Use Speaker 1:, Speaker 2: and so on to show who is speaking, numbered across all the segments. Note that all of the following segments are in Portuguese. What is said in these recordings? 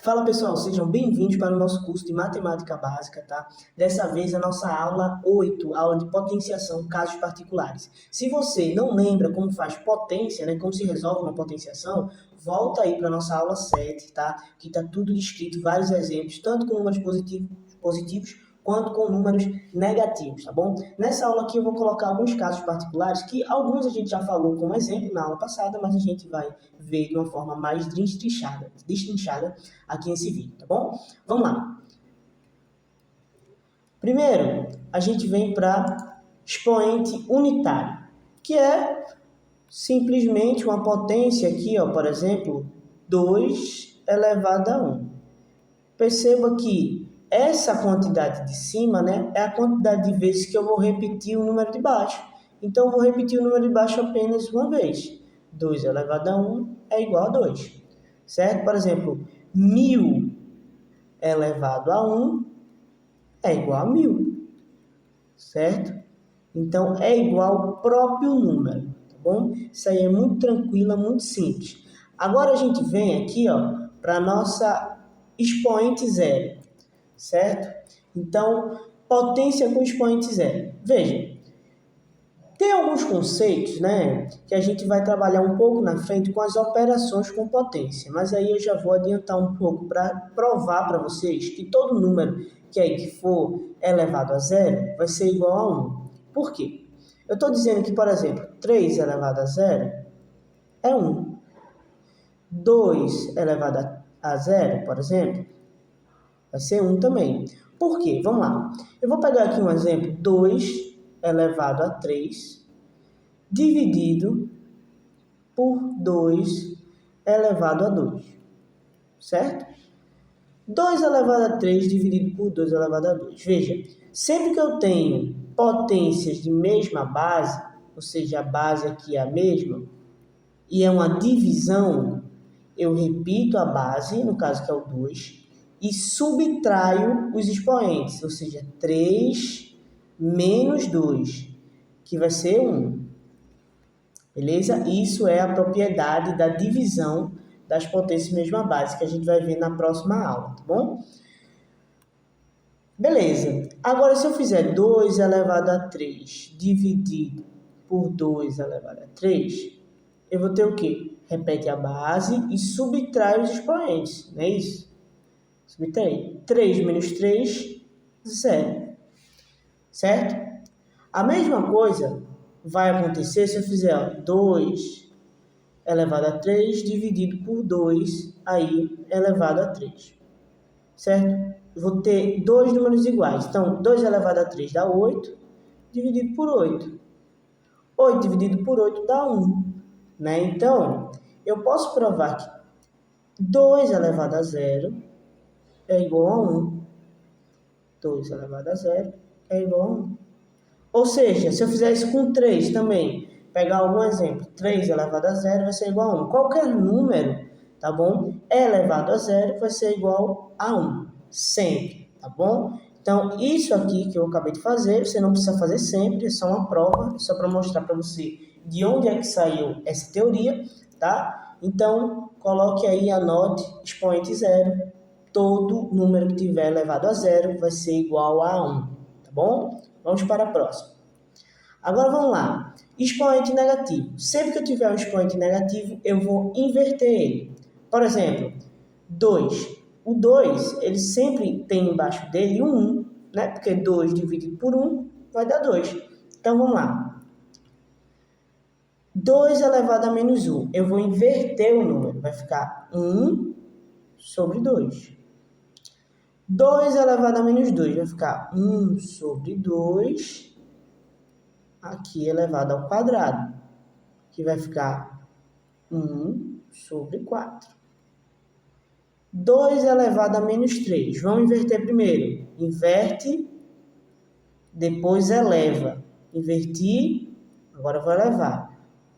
Speaker 1: Fala pessoal, sejam bem-vindos para o nosso curso de Matemática Básica, tá? Dessa vez a nossa aula 8, aula de potenciação, casos particulares. Se você não lembra como faz potência, né, como se resolve uma potenciação, volta aí para a nossa aula 7, tá? Que está tudo descrito, vários exemplos, tanto com números positivos quanto com números negativos, tá bom? Nessa aula aqui eu vou colocar alguns casos particulares, que alguns a gente já falou como exemplo na aula passada, mas a gente vai ver de uma forma mais destrinchada aqui nesse vídeo, tá bom? Vamos lá. Primeiro, a gente vem para expoente unitário, que é simplesmente uma potência aqui, ó, por exemplo, 2 elevado a 1. Perceba que essa quantidade de cima, né, é a quantidade de vezes que eu vou repetir o número de baixo. Então, eu vou repetir o número de baixo apenas uma vez. 2 elevado a 1 é igual a 2. Certo? Por exemplo, 1000 elevado a 1 é igual a 1000. Certo? Então, é igual ao próprio número. Tá bom? Isso aí é muito tranquilo, é muito simples. Agora, a gente vem aqui, ó, para a nossa expoente zero. Certo? Então, potência com expoente zero. Veja, tem alguns conceitos, né, que a gente vai trabalhar um pouco na frente com as operações com potência, mas aí eu já vou adiantar um pouco para provar para vocês que todo número que for elevado a zero vai ser igual a 1. Por quê? Eu estou dizendo que, por exemplo, 3 elevado a zero é 1. 2 elevado a zero, por exemplo, vai ser 1 também. Por quê? Vamos lá. Eu vou pegar aqui um exemplo. 2 elevado a 3 dividido por 2 elevado a 2. Certo? 2 elevado a 3 dividido por 2 elevado a 2. Veja, sempre que eu tenho potências de mesma base, ou seja, a base aqui é a mesma, e é uma divisão, eu repito a base, no caso que é o 2, e subtraio os expoentes, ou seja, 3 menos 2, que vai ser 1. Beleza? Isso é a propriedade da divisão das potências mesma base, que a gente vai ver na próxima aula, tá bom? Beleza. Agora, se eu fizer 2 elevado a 3 dividido por 2 elevado a 3, eu vou ter o quê? Repete a base e subtrai os expoentes, não é isso? Subtrai. 3 menos 3, 0. Certo? A mesma coisa vai acontecer se eu fizer, ó, 2 elevado a 3 dividido por 2 aí elevado a 3. Certo? Eu vou ter dois números iguais. Então, 2 elevado a 3 dá 8, dividido por 8. 8 dividido por 8 dá 1. Né? Então, eu posso provar que 2 elevado a 0 é igual a 1. 2 elevado a 0 é igual a 1. Ou seja, se eu fizer isso com 3 também, pegar algum exemplo, 3 elevado a 0 vai ser igual a 1. Qualquer número, tá bom? Elevado a 0 vai ser igual a 1. Sempre, tá bom? Então, isso aqui que eu acabei de fazer, você não precisa fazer sempre, é só uma prova, só para mostrar para você de onde é que saiu essa teoria, tá? Então, coloque aí, anote, expoente zero, todo número que tiver elevado a 0 vai ser igual a 1, tá bom? Vamos para a próxima. Agora vamos lá. Expoente negativo. Sempre que eu tiver um expoente negativo, eu vou inverter ele. Por exemplo, 2. O 2, ele sempre tem embaixo dele um 1, né? Porque 2 dividido por 1 vai dar 2. Então vamos lá. 2 elevado a menos 1. Eu vou inverter o número. Vai ficar 1 sobre 2. 2 elevado a menos 2 vai ficar 1 sobre 2, aqui elevado ao quadrado, que vai ficar 1 sobre 4. 2 elevado a menos 3. Vamos inverter primeiro. Inverte, depois eleva. Inverti, agora vou elevar.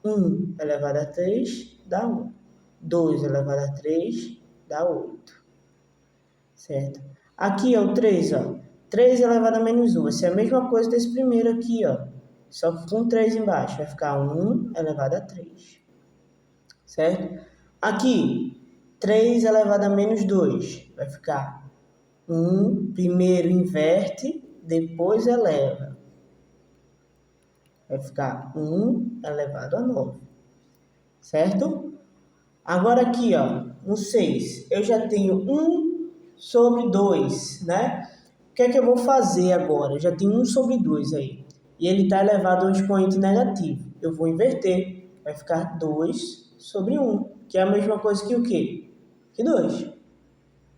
Speaker 1: 1 elevado a 3 dá 1. 2 elevado a 3 dá 8. Certo? Aqui é o 3, ó. 3 elevado a menos 1. Vai ser a mesma coisa desse primeiro aqui, ó. Só que com 3 embaixo. Vai ficar 1 elevado a 3. Certo? Aqui, 3 elevado a menos 2. Vai ficar 1, primeiro inverte, depois eleva. Vai ficar 1 elevado a 9. Certo? Agora aqui, ó, no 6, eu já tenho 1 sobre 2, né? O que é que eu vou fazer agora? Eu já tenho 1 sobre 2 aí. E ele está elevado a um expoente negativo. Eu vou inverter. Vai ficar 2 sobre 1, que é a mesma coisa que o quê? Que 2.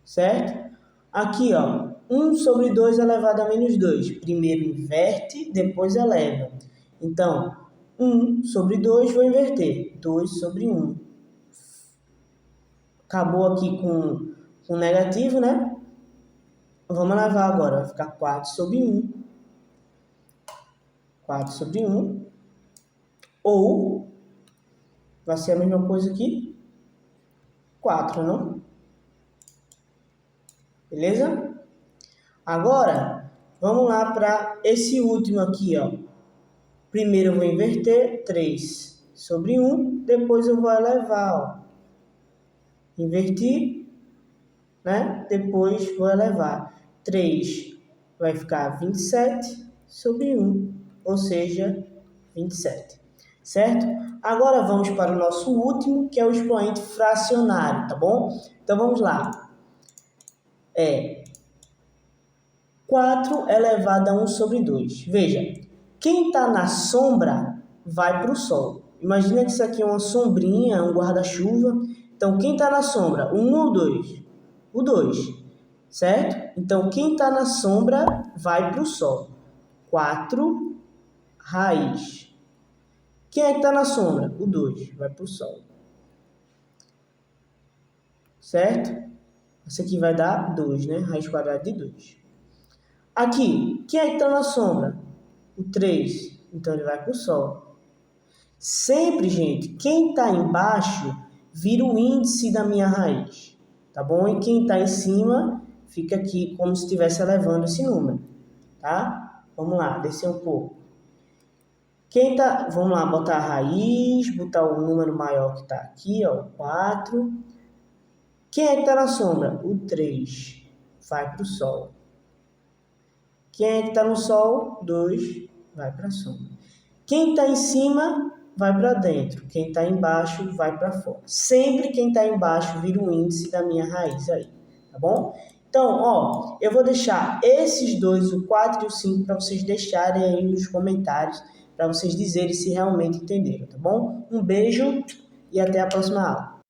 Speaker 1: Certo? Aqui, ó, 1 sobre 2 elevado a menos 2. Primeiro inverte, depois eleva. Então, 1 sobre 2, vou inverter. 2 sobre 1. Acabou aqui com negativo, né? Vamos levar agora. Vai ficar 4 sobre 1. 4 sobre 1. Ou, vai ser a mesma coisa aqui. 4, não? Beleza? Agora, vamos lá para esse último aqui, ó. Primeiro eu vou inverter, 3 sobre 1. Depois eu vou elevar, ó. Invertir, né? Depois vou elevar. 3 vai ficar 27 sobre 1, ou seja, 27. Certo? Agora vamos para o nosso último, que é o expoente fracionário, tá bom? Então vamos lá. 4 elevado a 1 sobre 2. Veja, quem está na sombra vai para o sol. Imagina que isso aqui é uma sombrinha, um guarda-chuva. Então, quem está na sombra? 1 ou 2? O 2, certo? Então, quem está na sombra vai para o sol. 4 raiz. Quem é que está na sombra? O 2, vai para o sol. Certo? Isso aqui vai dar 2, né? Raiz quadrada de 2. Aqui, quem é que está na sombra? O 3, então ele vai para o sol. Sempre, gente, quem está embaixo vira o índice da minha raiz, tá bom? E quem está em cima fica aqui como se estivesse elevando esse número, tá? Vamos lá, descer um pouco. Vamos lá, botar a raiz, botar o número maior que está aqui, ó, 4. Quem é que está na sombra? O 3, vai para o sol. Quem é que está no sol? 2, vai para a sombra. Quem está em cima, vai para dentro. Quem está embaixo, vai para fora. Sempre quem está embaixo vira o índice da minha raiz aí, tá bom? Então, ó, eu vou deixar esses dois, o 4 e o 5, para vocês deixarem aí nos comentários, para vocês dizerem se realmente entenderam, tá bom? Um beijo e até a próxima aula.